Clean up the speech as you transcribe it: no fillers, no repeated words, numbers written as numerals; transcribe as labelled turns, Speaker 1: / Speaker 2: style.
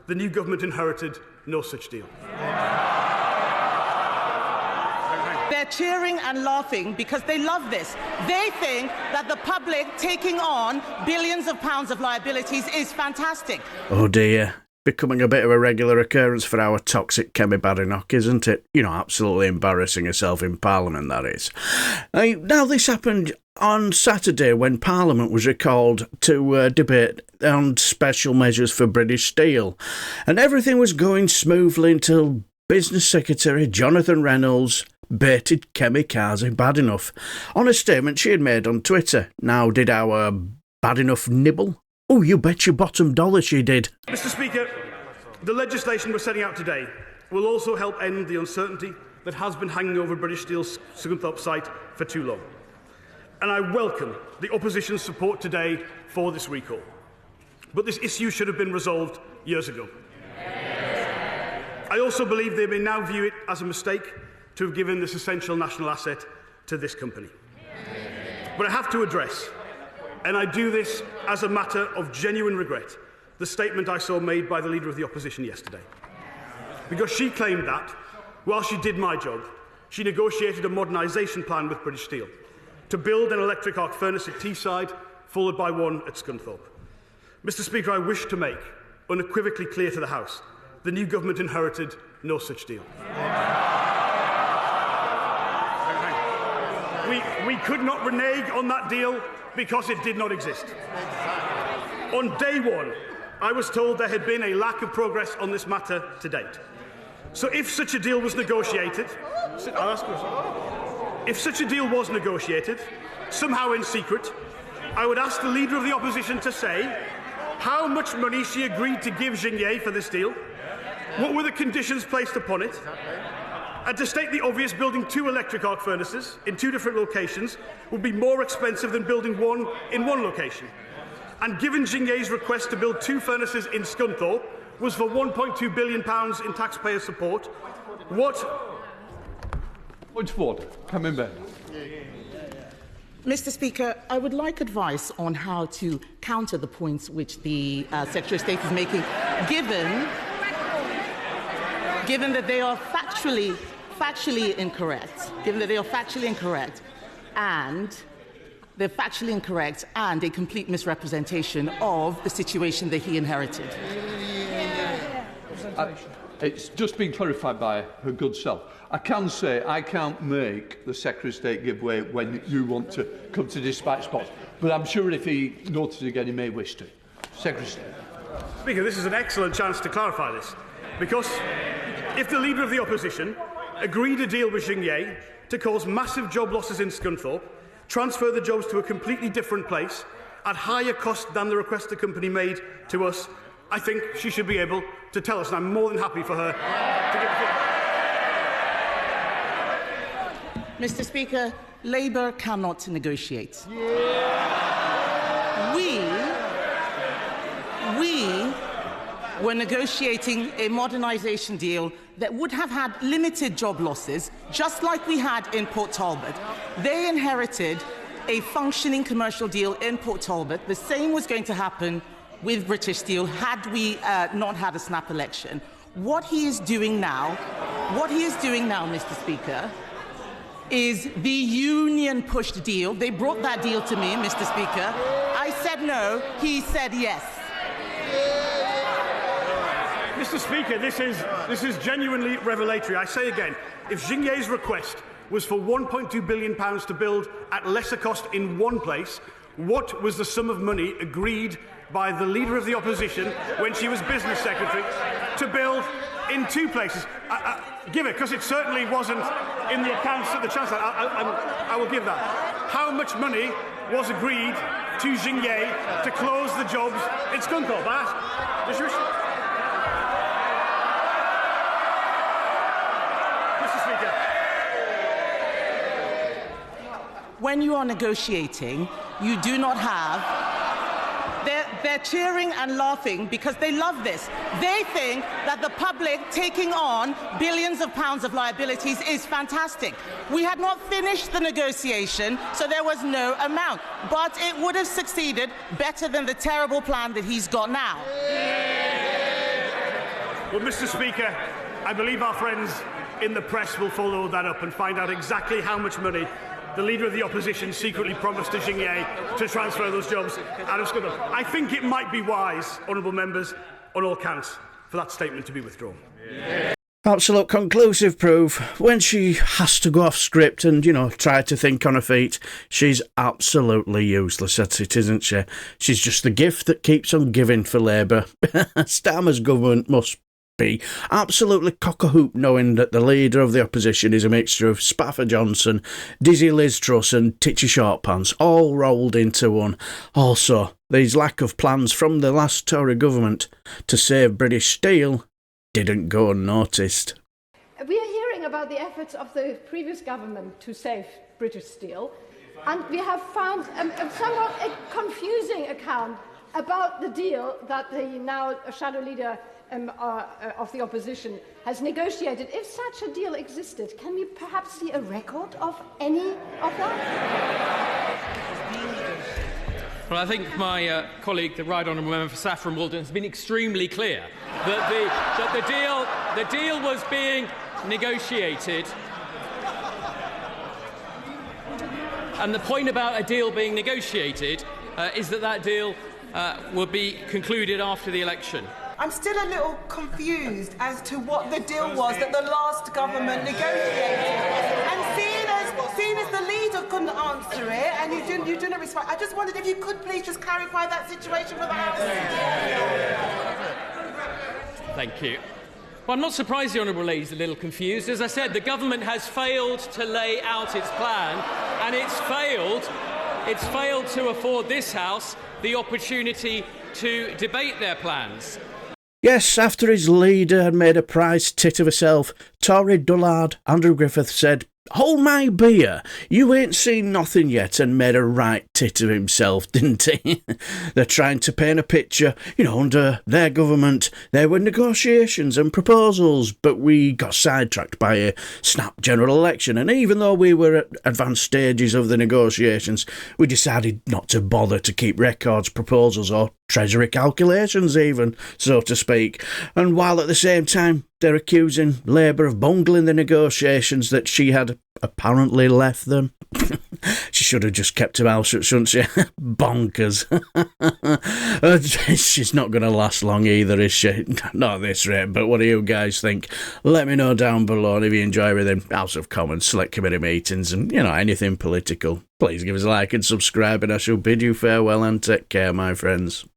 Speaker 1: the new government inherited no such deal.
Speaker 2: They're cheering and laughing because they love this. They think that the public taking on billions of pounds of liabilities is fantastic.
Speaker 3: Oh dear. Becoming a bit of a regular occurrence for our toxic Kemi Badenoch, isn't it? You know, absolutely embarrassing herself in Parliament, that is. Now, this happened on Saturday when Parliament was recalled to debate on special measures for British Steel. And everything was going smoothly until Business Secretary Jonathon Reynolds baited Kemi Badenoch on a statement she had made on Twitter. Now, did our Badenoch nibble? Oh, you bet your bottom dollar she did.
Speaker 1: Mr. Speaker, the legislation we're setting out today will also help end the uncertainty that has been hanging over British Steel's Scunthorpe site for too long. And I welcome the opposition's support today for this recall. But this issue should have been resolved years ago. I also believe they may now view it as a mistake to have given this essential national asset to this company. But I have to address, and I do this as a matter of genuine regret, the statement I saw made by the Leader of the Opposition yesterday. Because she claimed that, while she did my job, she negotiated a modernisation plan with British Steel to build an electric arc furnace at Teesside, followed by one at Scunthorpe. Mr. Speaker, I wish to make unequivocally clear to the House the new government inherited no such deal. We could not renege on that deal because it did not exist. On day one, I was told there had been a lack of progress on this matter to date. So if such a deal was negotiated, somehow in secret, I would ask the Leader of the Opposition to say how much money she agreed to give Xingye for this deal, what were the conditions placed upon it, and to state the obvious, building 2 electric arc furnaces in 2 different locations would be more expensive than building one in one location. And given Xingye's request to build 2 furnaces in Scunthorpe was for £1.2 billion in taxpayer support, what...
Speaker 4: Point of order. Come in, Ben.
Speaker 2: Mr. Speaker, I would like advice on how to counter the points which the Secretary of State is making, given that they are factually incorrect, and they're factually incorrect and a complete misrepresentation of the situation that he inherited.
Speaker 4: It's just been clarified by her good self. I can say I can't make the Secretary of State give way when you want to come to dispatch spots, but I'm sure if he noted again, he may wish to. Secretary of State.
Speaker 1: Speaker, this is an excellent chance to clarify this, because if the Leader of the Opposition agreed a deal with Xingye to cause massive job losses in Scunthorpe, transfer the jobs to a completely different place at higher cost than the request the company made to us, I think she should be able to tell us, and I'm more than happy for her to give
Speaker 2: Mr. Speaker, Labour cannot negotiate. We were negotiating a modernisation deal that would have had limited job losses, just like we had in Port Talbot. They inherited a functioning commercial deal in Port Talbot. The same was going to happen with British Steel had we not had a snap election. What he is doing now, Mr. Speaker, is the union-pushed deal. They brought that deal to me, Mr. Speaker. I said no, he said yes.
Speaker 1: Mr. Speaker, this is genuinely revelatory. I say again, if Xingye's request was for £1.2 billion to build at lesser cost in one place, what was the sum of money agreed by the Leader of the Opposition when she was Business Secretary to build in 2 places? Give it, because it certainly wasn't in the accounts of the Chancellor. I will give that. How much money was agreed to Xingye to close the jobs in Scunthorpe?
Speaker 2: When you are negotiating, you do not have... They're cheering and laughing because they love this. They think that the public taking on billions of pounds of liabilities is fantastic. We had not finished the negotiation, so there was no amount. But it would have succeeded better than the terrible plan that he's got now.
Speaker 1: Well, Mr. Speaker, I believe our friends in the press will follow that up and find out exactly how much money the Leader of the Opposition secretly promised to Xingye to transfer those jobs out of Scotland. I think it might be wise, honourable members, on all counts, for that statement to be withdrawn.
Speaker 3: Absolute conclusive proof. When she has to go off script and, try to think on her feet, she's absolutely useless at it, isn't she? She's just the gift that keeps on giving for Labour. Starmer's government must be absolutely cock-a-hoop knowing that the Leader of the Opposition is a mixture of Spaffer Johnson, Dizzy Liz Truss and Titchy Shortpants, all rolled into one. Also, these lack of plans from the last Tory government to save British steel didn't go unnoticed.
Speaker 5: We are hearing about the efforts of the previous government to save British steel, and we have found somewhat a confusing account about the deal that the now shadow leader of the opposition has negotiated. If such a deal existed, can we perhaps see a record of any of that?
Speaker 6: Well, I think my colleague, the Right Honourable Member for Saffron Walden, has been extremely clear that the deal was being negotiated. And the point about a deal being negotiated is that deal will be concluded after the election.
Speaker 7: I'm still a little confused as to what the deal was that the last government negotiated. And seeing as the leader couldn't answer it and you didn't respond, I just wondered if you could please just clarify that situation for the House.
Speaker 6: Thank you. Well, I'm not surprised the Honourable Lady is a little confused. As I said, the government has failed to lay out its plan, and it's failed to afford this House the opportunity to debate their plans.
Speaker 3: Yes, after his leader had made a prize tit of herself, Tory dullard Andrew Griffith said, "Hold my beer, you ain't seen nothing yet," and made a right tit of himself, didn't he? They're trying to paint a picture, under their government, there were negotiations and proposals, but we got sidetracked by a snap general election, and even though we were at advanced stages of the negotiations, we decided not to bother to keep records, proposals or treasury calculations even, so to speak, and while at the same time they're accusing Labour of bungling the negotiations that she had apparently left them. She should have just kept her mouth shut, shouldn't she? Bonkers. She's not going to last long either, is she? Not at this rate, but what do you guys think? Let me know down below, and if you enjoy everything House of Commons, select committee meetings and, anything political, please give us a like and subscribe, and I shall bid you farewell and take care, my friends.